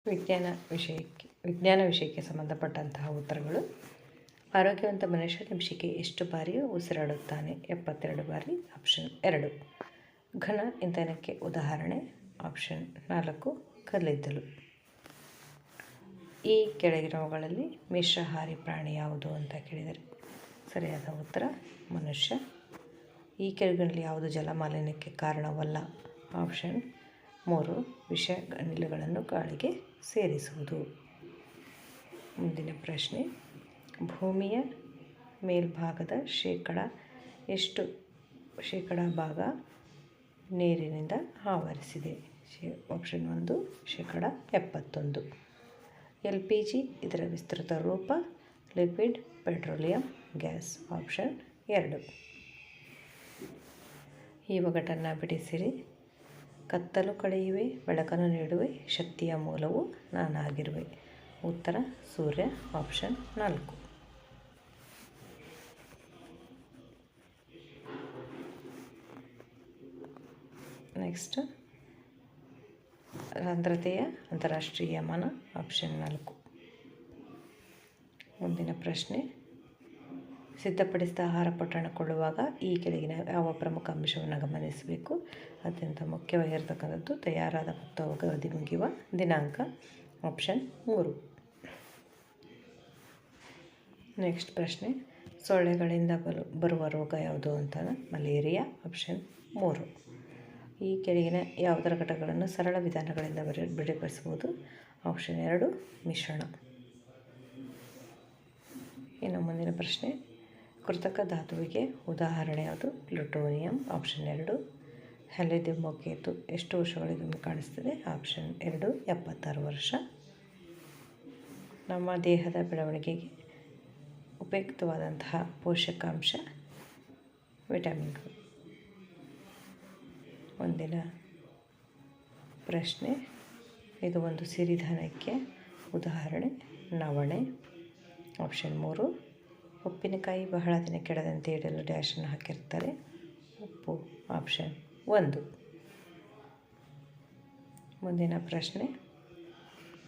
ವಿಜ್ಞಾನ ವಿಷಯಕ್ಕೆ ಸಂಬಂಧಪಟ್ಟಂತಹ ಉತ್ತರಗಳು. ಆರೋಗ್ಯವಂತ ಮನುಷ್ಯ ನಿಮಿಷಕ್ಕೆ ಎಷ್ಟು ಬಾರಿ ಉಸಿರಾಡುತ್ತಾನೆ? 72 ಬಾರಿ. ಆಪ್ಷನ್ 2. ಘನ ಇಂಧನಕ್ಕೆ ಉದಾಹರಣೆ? ಆಪ್ಷನ್ 4 ಕಲ್ಲಿದ್ದಲು. ಈ ಕೆಳಗಿನವುಗಳಲ್ಲಿ ಮಿಶ್ರಹಾರಿ ಪ್ರಾಣಿ ಯಾವುದು ಅಂತ ಕೇಳಿದರೆ ಸರಿಯಾದ ಉತ್ತರ ಮನುಷ್ಯ. ಈ ಕೆಳಗಿನಲ್ಲಿ ಯಾವುದು ಜಲಮಾಲಿನ್ಯಕ್ಕೆ ಕಾರಣವಲ್ಲ? ಆಪ್ಷನ್ 3 ವಿಷ ಅನಿಲಗಳನ್ನು ಗಾಳಿಗೆ ಸೇರಿಸುವುದು. ಮುಂದಿನ ಪ್ರಶ್ನೆ, ಭೂಮಿಯ ಮೇಲ್ಭಾಗದ ಎಷ್ಟು ಶೇಕಡ ಭಾಗ ನೀರಿನಿಂದ ಆವರಿಸಿದೆ? ಆಪ್ಷನ್ 1 71%. LPG ಇದರ ವಿಸ್ತೃತ ರೂಪ? Liquid petroleum gas. ಆಪ್ಷನ್ 2. ಈ ಒಗಟನ್ನು ಬಿಡಿಸಿರಿ. ಕತ್ತಲು ಕಳೆಯುವೆ, ಬೆಳಕನ್ನು ನೀಡುವೆ, ಶಕ್ತಿಯ ಮೂಲವು ನಾನಾಗಿರುವೆ. ಉತ್ತರ ಸೂರ್ಯ. ಆಪ್ಷನ್ 4. ನೆಕ್ಸ್ಟ್, ಸಾಂದ್ರತೆಯ ಅಂತಾರಾಷ್ಟ್ರೀಯ ಮಾನ? ಆಪ್ಷನ್ 4. ಮುಂದಿನ ಪ್ರಶ್ನೆ, ಸಿದ್ಧಪಡಿಸಿದ ಆಹಾರ ಪೊಟ್ಟಣ ಕೊಳ್ಳುವಾಗ ಈ ಕೆಳಗಿನ ಯಾವ ಪ್ರಮುಖ ಅಂಶವನ್ನು ಗಮನಿಸಬೇಕು? ಅತ್ಯಂತ ಮುಖ್ಯವಾಗಿರ್ತಕ್ಕಂಥದ್ದು ತಯಾರಾದ ಮತ್ತು ಅವಧಿ ಮುಗಿಯುವ ದಿನಾಂಕ. ಆಪ್ಷನ್ 3. ನೆಕ್ಸ್ಟ್ ಪ್ರಶ್ನೆ, ಸೊಳ್ಳೆಗಳಿಂದ ಬರುವ ರೋಗ ಯಾವುದು ಅಂತ? ಮಲೇರಿಯಾ. ಆಪ್ಷನ್ 3. ಈ ಕೆಳಗಿನ ಯಾವುದರ ಘಟಕಗಳನ್ನು ಸರಳ ವಿಧಾನಗಳಿಂದ ಬೇರ್ಪಡಿಸಬಹುದು? ಆಪ್ಷನ್ 2 ಮಿಶ್ರಣ. ಇನ್ನು ಮುಂದಿನ ಪ್ರಶ್ನೆ, ಕೃತಕ ಧಾತುವಿಗೆ ಉದಾಹರಣೆ ಯಾವುದು? ಪ್ಲುಟೋನಿಯಂ. ಆಪ್ಷನ್ 2. ಹಳದಿ ಧೂಮಕೇತು ಎಷ್ಟು ವರ್ಷಗಳಿಗೊಮ್ಮೆ ಕಾಣಿಸ್ತದೆ? ಆಪ್ಷನ್ 2 76 ವರ್ಷ. ನಮ್ಮ ದೇಹದ ಬೆಳವಣಿಗೆಗೆ ಉಪಯುಕ್ತವಾದಂತಹ ಪೋಷಕಾಂಶ? ವಿಟಮಿನ್ಗಳು. ಮುಂದಿನ ಪ್ರಶ್ನೆ, ಇದು ಒಂದು ಸಿರಿಧಾನ್ಯಕ್ಕೆ ಉದಾಹರಣೆ? ನವಣೆ. ಆಪ್ಷನ್ 3. ಉಪ್ಪಿನಕಾಯಿ ಬಹಳ ದಿನ ಕೆಡದಂತೆ ಇಡಲು ಡ್ಯಾಶನ್ನು ಹಾಕಿರ್ತಾರೆ? ಉಪ್ಪು. ಆಪ್ಷನ್ 1. ಮುಂದಿನ ಪ್ರಶ್ನೆ,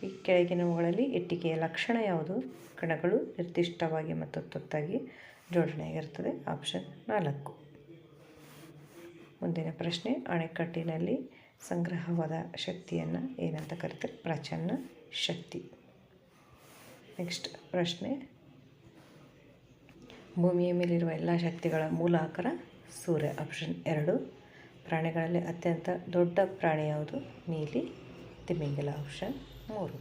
ಈ ಕೆಳಗಿನವುಗಳಲ್ಲಿ ಇಟ್ಟಿಗೆಯ ಲಕ್ಷಣ ಯಾವುದು? ಕಣಗಳು ನಿರ್ದಿಷ್ಟವಾಗಿ ಮತ್ತು ತುತ್ತಾಗಿ ಜೋಡಣೆಯಾಗಿರುತ್ತದೆ? ಆಪ್ಷನ್ 4. ಮುಂದಿನ ಪ್ರಶ್ನೆ, ಅಣೆಕಟ್ಟಿನಲ್ಲಿ ಸಂಗ್ರಹವಾದ ಶಕ್ತಿಯನ್ನು ಏನಂತ ಕರೀತಾರೆ? ಪ್ರಚನ್ನ ಶಕ್ತಿ. ನೆಕ್ಸ್ಟ್ ಪ್ರಶ್ನೆ, ಭೂಮಿಯ ಮೇಲಿರುವ ಎಲ್ಲ ಶಕ್ತಿಗಳ ಮೂಲ ಆಕಾರ? ಸೂರ್ಯ. ಆಪ್ಷನ್ 2. ಪ್ರಾಣಿಗಳಲ್ಲಿ ಅತ್ಯಂತ ದೊಡ್ಡ ಪ್ರಾಣಿ ಯಾವುದು? ನೀಲಿ ತಿಮಿಂಗಿಲ. ಆಪ್ಷನ್ 3.